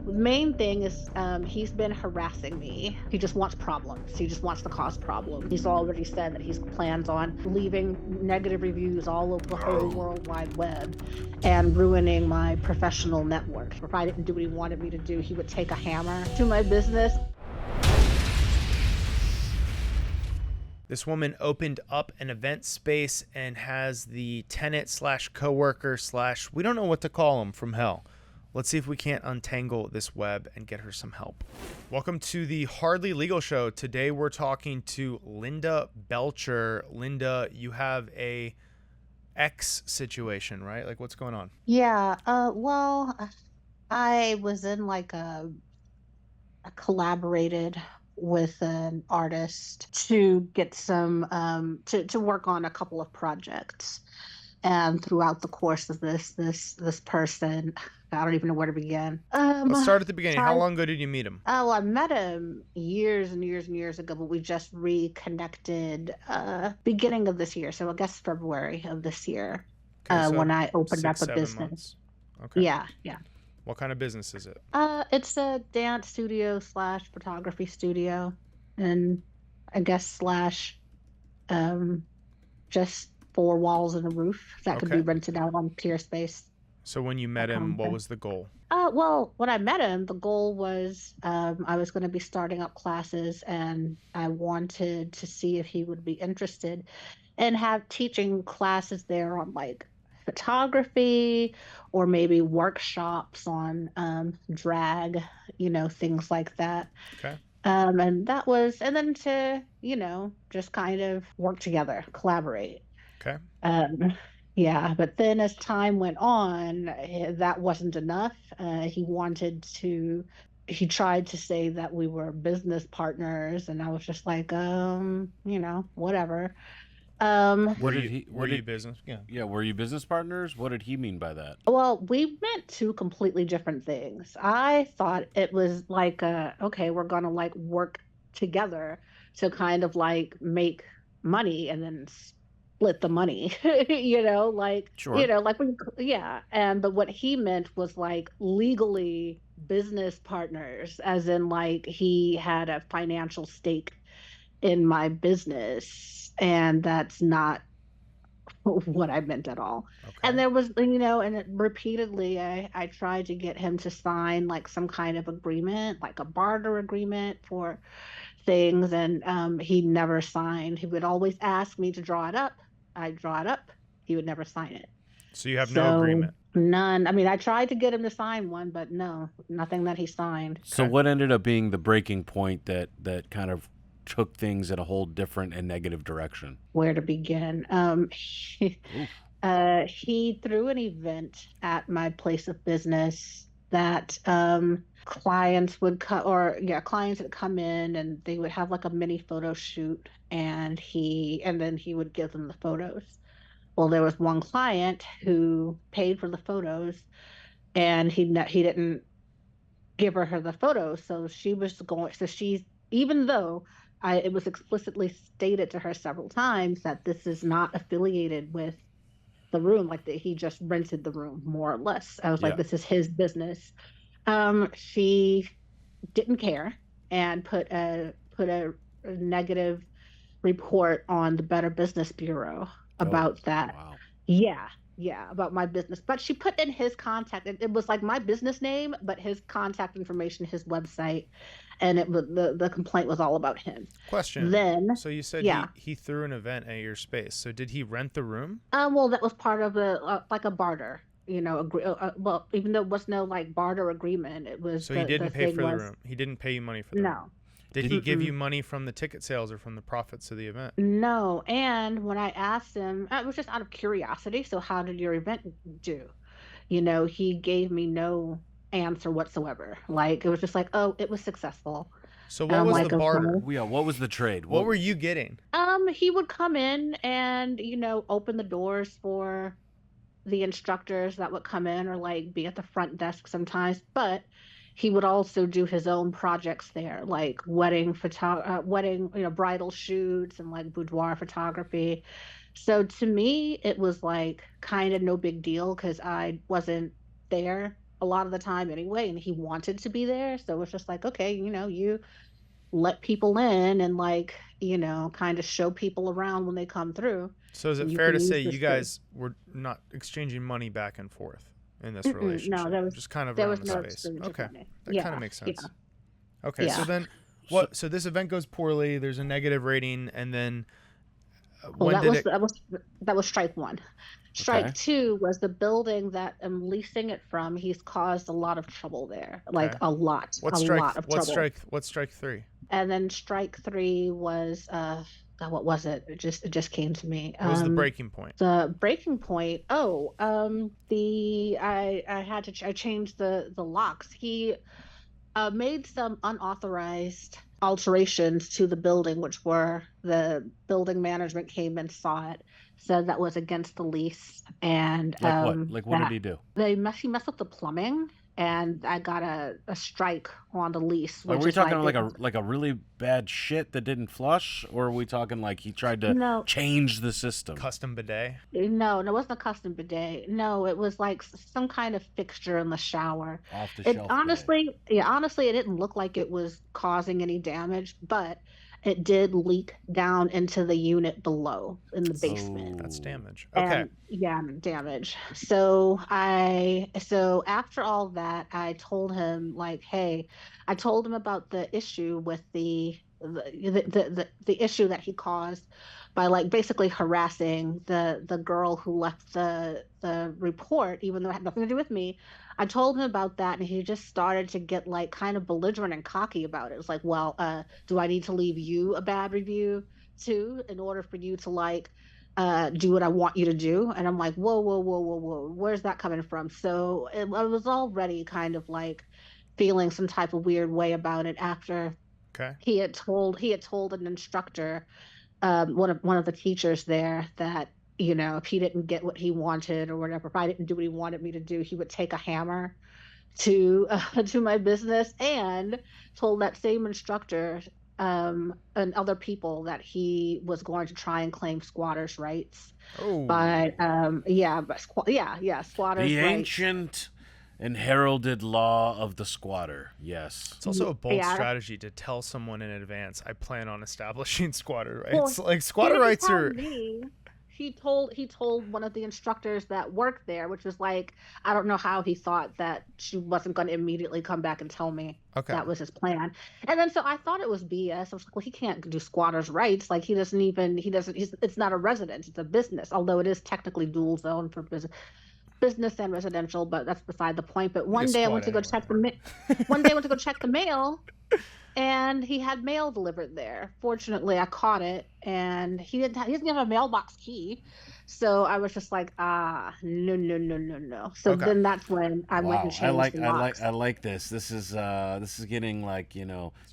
The main thing is he's been harassing me. He just wants problems. He just wants to cause problems. He's already said that he's plans on leaving negative reviews all over the whole World Wide Web and ruining my professional network. If I didn't do what he wanted me to do, he would take a hammer to my business. This woman opened up an event space and has the tenant slash coworker slash, we don't know what to call him, from hell. Let's see if we can't untangle this web and get her some help. Welcome to the Hardly Legal Show. Today we're talking to Linda Belcher. Linda, you have a X situation, right? Like, what's going on? Yeah, well, I was in I collaborated with an artist to get some to work on a couple of projects. And throughout the course of this person, I don't even know where to begin. Let's start at the beginning. How Tried, long ago did you meet him? well, I met him years and years and years ago, but we just reconnected beginning of this year. So I guess February of this year, Okay, so when I opened up six, a 7 months. business. Okay. Yeah, yeah. What kind of business is it? It's a dance studio slash photography studio, and I guess slash um just four walls and a roof that could be Okay. rented out on Peer Space. So when you met him, what was the goal? Well, when I met him, the goal was I was going to be starting up classes, and I wanted to see if he would be interested in have teaching classes there on like photography or maybe workshops on drag, things like that. Okay. And that was, and then to, just kind of work together, collaborate. Okay. Um, yeah, but then as time went on, that wasn't enough. He tried to say that we were business partners, and I was just like, whatever. Were you business? Yeah. Yeah, were you business partners? What did he mean by that? Well, we meant two completely different things. I thought it was like, okay, we're gonna like work together to kind of like make money and then split the money, Sure. yeah. And but what he meant was like legally business partners, as in like he had a financial stake in my business, and that's not what I meant at all. And Okay. there was, and repeatedly I tried to get him to sign like some kind of agreement, like a barter agreement for things, and he never signed. He would always ask me to draw it up. I'd draw it up. He would never sign it. So you have no So agreement. none. I mean, I tried to get him to sign one, but no, nothing that he signed. So Okay. what ended up being the breaking point that kind of took things in a whole different and negative direction? Where to begin? Oof. He threw an event at my place of business that clients would come in and they would have like a mini photo shoot, and then he would give them the photos. Well, there was one client who paid for the photos, and he didn't give her the photos, so she's, even though it was explicitly stated to her several times that this is not affiliated with the room, like that he just rented the room more or less. I was like, Yeah. this is his business. She didn't care and put a negative report on the Better Business Bureau about that. Wow. Yeah, yeah, about my business. But she put in his contact. It was like my business name, but his contact information, his website, and it was the complaint was all about him. Question. Then, So you said yeah. he threw an event at your space. So did he rent the room? Well, that was part of like a barter, well, even though it was no like barter agreement, it was So he the didn't pay thing for the was room. He didn't pay you money for the room. no. Did he give Mm-mm. you money from the ticket sales or from the profits of the event? No, and when I asked him, it was just out of curiosity. So, how did your event do? He gave me no answer whatsoever. Like, it was just like, oh, it was successful. So And what I'm was like, the barter? okay. Yeah, what was the trade? What were you getting? He would come in and, open the doors for the instructors that would come in or like be at the front desk sometimes, but he would also do his own projects there, like wedding, bridal shoots and like boudoir photography. So to me, it was like kind of no big deal because I wasn't there a lot of the time anyway, and he wanted to be there. So it's just like, okay, you let people in and like, kind of show people around when they come through, So is it and you fair can to say use the you space. guys were not exchanging money back and forth in this Mm-mm, no, relationship? there was Just kind of there around was the no space. exchange of Okay. money. That kind of Yeah, makes yeah, sense. Okay. So yeah. then So, so this event goes poorly, there's a negative rating, and then Well, when did it that was strike one. Strike okay. two was the building that I'm leasing it from. He's caused a lot of trouble there, like okay. a lot of trouble. What's strike 3? And then strike three was God, what was it? It just came to me. What was the breaking point? The breaking point. Oh, the I had to I changed the locks. He made some unauthorized alterations to the building, which were the building management came and saw it, said that was against the lease, and Like what? Like what did that he do? he messed with the plumbing, and I got a strike on the lease, Are which we is talking like like a really bad shit that didn't flush, or are we talking like he tried to no. change the system? Custom bidet? No, it wasn't a custom bidet. No, it was like some kind of fixture in the shower. Off the It shelf bidet. honestly, yeah, honestly, it didn't look like it was causing any damage, but it did leak down into the unit below in the basement. That's Oh. damage. Okay. And yeah, damage. So after all that, I told him like, hey, I told him about the issue with the issue that he caused by like basically harassing the girl who left the report, even though it had nothing to do with me. I told him about that, and he just started to get like kind of belligerent and cocky about it. It's like, well, do I need to leave you a bad review too in order for you to like do what I want you to do? And I'm like, whoa, whoa, whoa, whoa, whoa, where's that coming from? So I was already kind of like feeling some type of weird way about it after Okay. he had told an instructor, one of the teachers there, that if he didn't get what he wanted or whatever, if I didn't do what he wanted me to do, he would take a hammer to to my business, and told that same instructor and other people that he was going to try and claim squatters' rights. Oh. But yeah, yeah, The squatters' rights. ancient and heralded law of the squatter. Yes. It's also a bold Yeah. strategy to tell someone in advance, I plan on establishing squatter Well, rights. Like he squatter didn't rights tell are me. He told one of the instructors that worked there, which was like, I don't know how he thought that she wasn't going to immediately come back and tell me okay. that was his plan. And then so I thought it was BS. I was like, well, he can't do squatters' rights. Like it's not a residence, it's a business, although it is technically dual zone for business and residential, but that's beside the point. But You can one day I squat went to go anywhere. check one day I went to go check the mail, and he had mail delivered there. Fortunately, I caught it, and he doesn't have a mailbox key. So I was just like, no, no, no, no, no. So Okay. then that's when I went and Wow. I changed like the I like locks. I like this. This is getting like,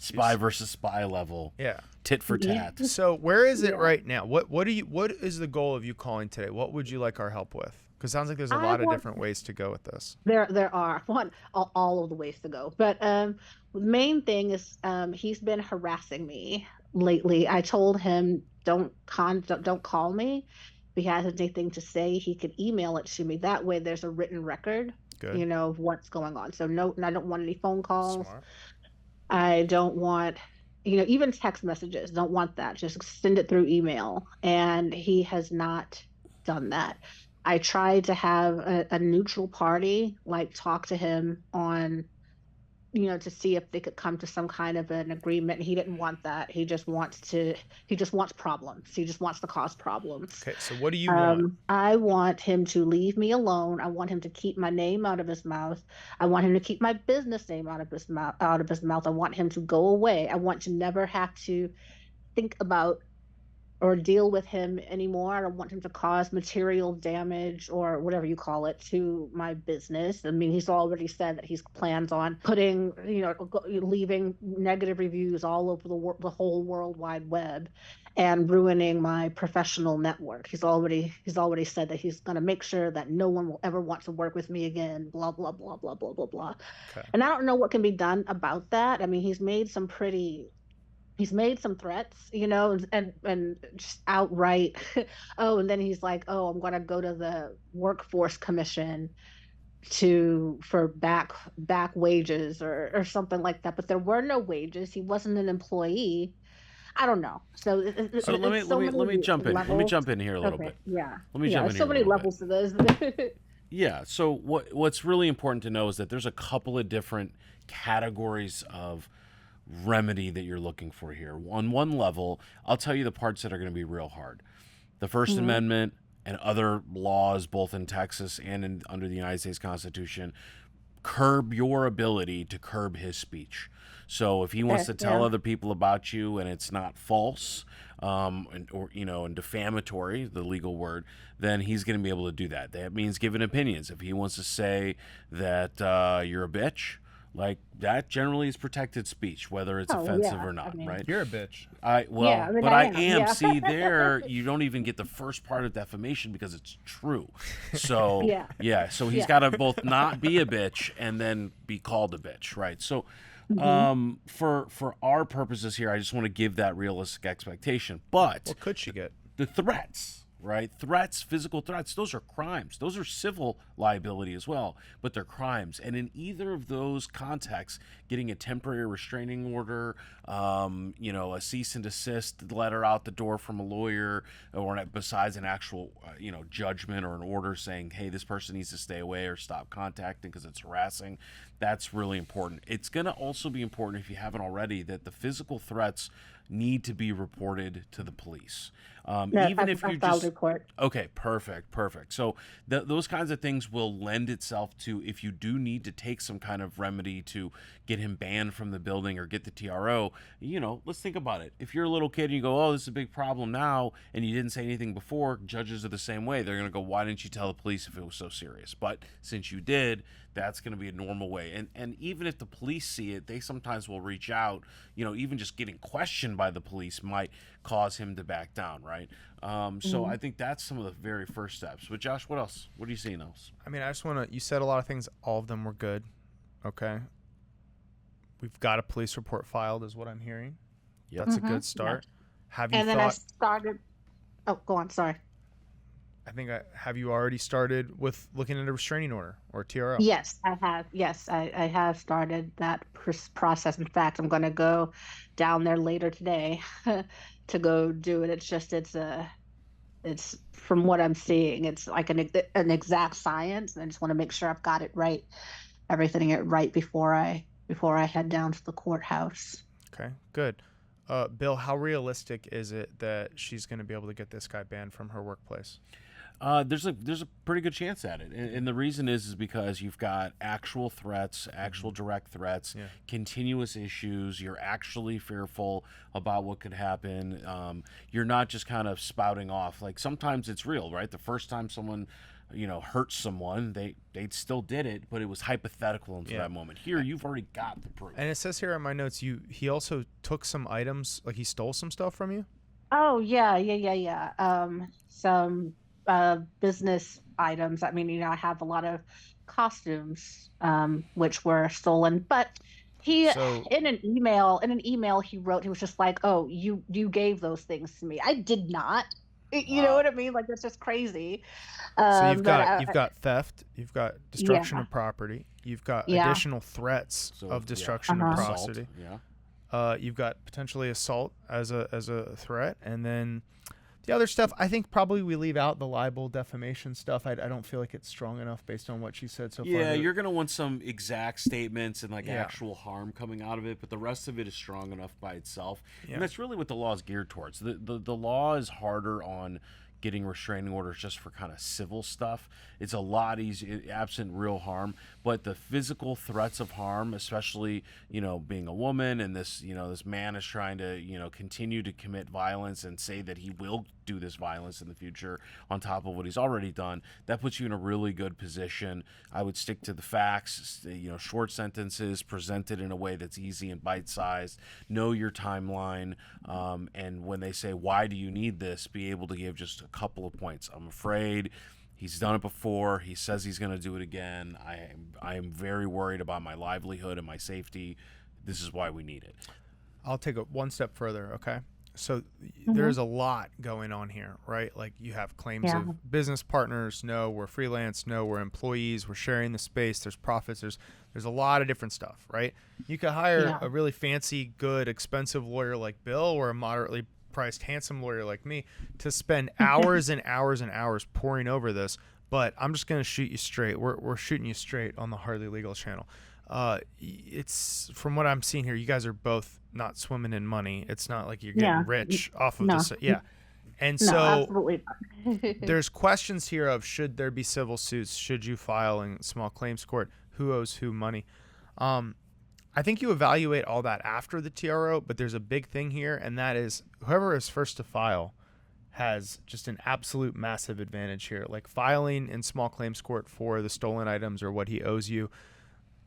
spy versus spy level. Yeah. Tit for Yeah. tat. So where is it Yeah. right now? What is the goal of you calling today? What would you like our help with? Because it sounds like there's a I lot of want different ways to go with this. there are all of the ways to go, but the main thing is he's been harassing me lately. I told him don't call me. If he has anything to say, he could email it to me. That way, there's a written record, Good. of what's going on. So no, I don't want any phone calls. Smart. I don't want, even text messages. Don't want that. Just send it through email. And he has not done that. I tried to have a neutral party, like talk to him on, to see if they could come to some kind of an agreement. He didn't want that. He just wants problems. He just wants to cause problems. Okay. So what do you want? I want him to leave me alone. I want him to keep my name out of his mouth. I want him to keep my business name out of his mouth. I want him to go away. I want to never have to think about or deal with him anymore. I don't want him to cause material damage or whatever you call it to my business. I mean, he's already said that he's plans on putting, leaving negative reviews all over the whole World Wide Web and ruining my professional network. He's already said that he's going to make sure that no one will ever want to work with me again, blah, blah, blah, blah, blah, blah, blah. Okay. And I don't know what can be done about that. I mean, he's made some threats, and just outright. Oh, and then he's like, oh, I'm going to go to the workforce commission for back wages or something like that. But there were no wages. He wasn't an employee. I don't know. So So let me it's so many let me jump in. Let me levels. jump in here a little Okay, bit. yeah, Let me yeah. jump in There's so here a many little bit. levels to this. Yeah. So what's really important to know is that there's a couple of different categories of remedy that you're looking for here. On one level, I'll tell you the parts that are going to be real hard. The First Mhm. Amendment and other laws, both in Texas and under the United States Constitution, curb your ability to curb his speech. So if he wants Okay, to tell yeah. other people about you and it's not false, and defamatory, the legal word, then he's going to be able to do that. That means giving opinions. If he wants to say that you're a bitch, like that generally is protected speech, whether it's Oh offensive yeah. or I not, mean, right? You're a bitch. yeah. I mean, But I I am. am. Yeah. See, there you don't even get the first part of defamation because it's true. So Yeah. yeah, so he's Yeah. got to both not be a bitch and then be called a bitch, right? So Hmm. for our purposes here, I just want to give that realistic expectation. But What could she get? the threats, right? Threats, physical threats, those are crimes. Those are civil liability as well, but they're crimes. And in either of those contexts, getting a temporary restraining order, a cease and desist letter out the door from a lawyer, or besides an actual, judgment or an order saying, hey, this person needs to stay away or stop contacting because it's harassing, that's really important. It's going to also be important, if you haven't already, that the physical threats need to be reported to the police. No, Even if I you filed a just report. okay, perfect. So those kinds of things will lend itself to, if you do need to take some kind of remedy to get him banned from the building or get the TRO. Let's think about it. If you're a little kid and you go, oh, this is a big problem now, and you didn't say anything before, judges are the same way. They're going to go, why didn't you tell the police if it was so serious? But since you did, that's going to be a normal way. And even if the police see it, they sometimes will reach out. Even just getting questioned by the police might cause him to back down, right? So Hmm. I think that's some of the very first steps. But Josh, what else? What are you seeing else? I mean, I just want to. You said a lot of things. All of them were good. Okay. We've got a police report filed, is what I'm hearing. Yep. That's a Hmm. good Yeah. start. Have you And then I thought? started. Oh, go on. Sorry. Have you already started with looking at a restraining order or TRO? Yes, I have. Yes, I have started that process. In fact, I'm going to go down there later today to go do it. It's just it's from what I'm seeing, it's like an exact science, and I just want to make sure I've got it right, everything it right before I head down to the courthouse. Okay, good. Bill, how realistic is it that she's going to be able to get this guy banned from her workplace? There's a pretty good chance at it, and the reason is because you've got actual threats, actual direct threats, Yeah. continuous issues. You're actually fearful about what could happen. You're not just kind of spouting off. Like sometimes it's real, right? The first time someone hurt someone, they still did it, but it was hypothetical until Yeah. that moment. Here, you've already got the proof. And it says here in my notes, he also took some items, like he stole some stuff from you. Oh yeah, yeah. Some business items. I mean, I have a lot of costumes which were stolen, but he So in an email he wrote, he was just like, "Oh, you gave those things to me. I did not." You know what Wow. I mean? Like that's just crazy. So you've But got theft, you've got destruction yeah, of property, you've got yeah, additional threats So of yeah, destruction of uh-huh. assault. property. Yeah. You've got potentially assault as a threat, and then the other stuff. I think probably we leave out the libel, defamation stuff. I don't feel like it's strong enough based on what she said so far. Yeah, you're gonna want some exact statements and like Yeah. actual harm coming out of it, but the rest of it is strong enough by itself, Yeah. and that's really what the law is geared towards. The law is harder on getting restraining orders just for kind of civil stuff. It's a lot easier absent real harm, but the physical threats of harm, especially being a woman and this man is trying to continue to commit violence and say that he will do this violence in the future on top of what he's already done, that puts you in a really good position. I would stick to the facts, short sentences presented in a way that's easy and bite-sized. Know your timeline, and when they say, why do you need this, be able to give just a couple of points. I'm afraid he's done it before. He says he's going to do it again. I am very worried about my livelihood and my safety. This is why we need it. I'll take it one step further. Okay. So Mhm. there's a lot going on here, right? Like you have claims Yeah. of business partners. No, we're freelance. No, we're employees. We're sharing the space. There's profits. There's a lot of different stuff, right? You could hire Yeah. a really fancy, good, expensive lawyer like Bill or a moderately priced, handsome lawyer like me to spend hours and hours and hours poring over this. But I'm just going to shoot you straight. We're shooting you straight on the Hardly Legal channel. It's from what I'm seeing here, you guys are both not swimming in money. It's not like you're getting Yeah. rich off of No. this. Yeah. And No, so absolutely not. there's questions here of should there be civil suits? Should you file in small claims court? Who owes who money? I think you evaluate all that after the TRO, but there's a big thing here, and that is whoever is first to file has just an absolute massive advantage here. Like filing in small claims court for the stolen items or what he owes you,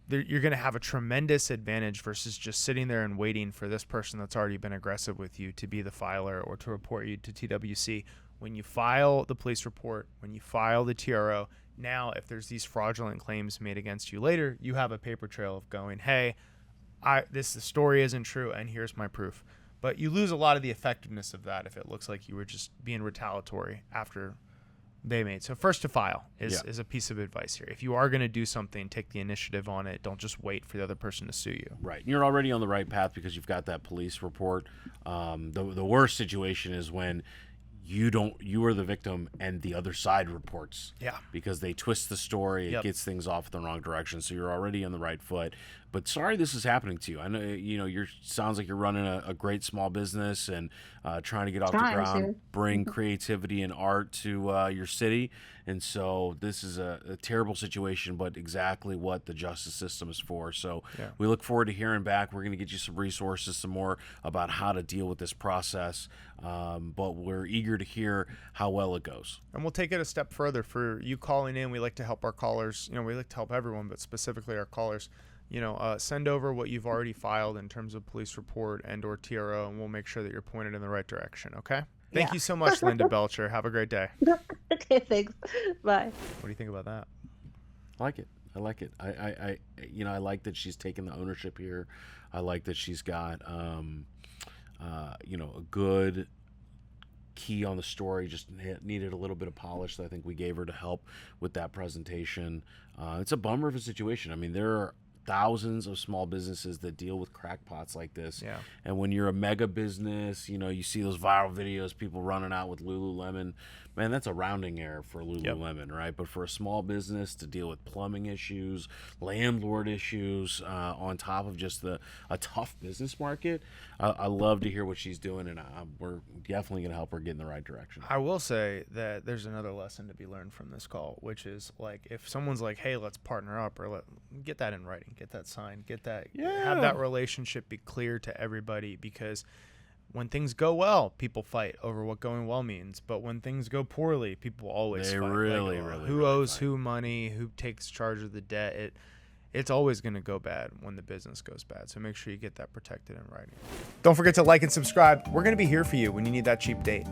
you're going to have a tremendous advantage versus just sitting there and waiting for this person that's already been aggressive with you to be the filer or to report you to TWC. When you file the police report, when you file the TRO, now if there's these fraudulent claims made against you later, you have a paper trail of going, hey, the story isn't true and here's my proof. But you lose a lot of the effectiveness of that if it looks like you were just being retaliatory after they made. So first to file is a piece of advice here. If you are going to do something, take the initiative on it. Don't just wait for the other person to sue you. Right. You're already on the right path because you've got that police report. The worst situation is when you are the victim and the other side reports. Yeah. Because they twist the story, it gets things off in the wrong direction. So you're already on the right foot. But sorry this is happening to you. I know sounds like you're running a great small business and trying to get off the ground, bring creativity and art to your city. And so this is a terrible situation, but exactly what the justice system is for. So we look forward to hearing back. We're going to get you some resources, some more about how to deal with this process. But we're eager to hear how well it goes. And we'll take it a step further. For you calling in, we like to help our callers. We like to help everyone, but specifically our callers. Send over what you've already filed in terms of police report and or TRO, and we'll make sure that you're pointed in the right direction, okay? Thank you so much, Linda Belcher. Have a great day. Okay, thanks. Bye. What do you think about that? I like it. I like that she's taken the ownership here. I like that she's got, a good key on the story. Just needed a little bit of polish that I think we gave her to help with that presentation. It's a bummer of a situation. I mean, there are thousands of small businesses that deal with crackpots like this. Yeah. And when you're a mega business, you see those viral videos, people running out with Lululemon. Man, that's a rounding error for Lululemon, right? But for a small business to deal with plumbing issues, landlord issues, on top of just a tough business market, I love to hear what she's doing, and we're definitely going to help her get in the right direction. I will say that there's another lesson to be learned from this call, which is like if someone's like, hey, let's partner up, or get that in writing, get that signed, have that relationship be clear to everybody, because when things go well, people fight over what going well means. But when things go poorly, people always fight. Really who owes who money, who takes charge of the debt. It's always going to go bad when the business goes bad. So make sure you get that protected in writing. Don't forget to like and subscribe. We're going to be here for you when you need that cheap date.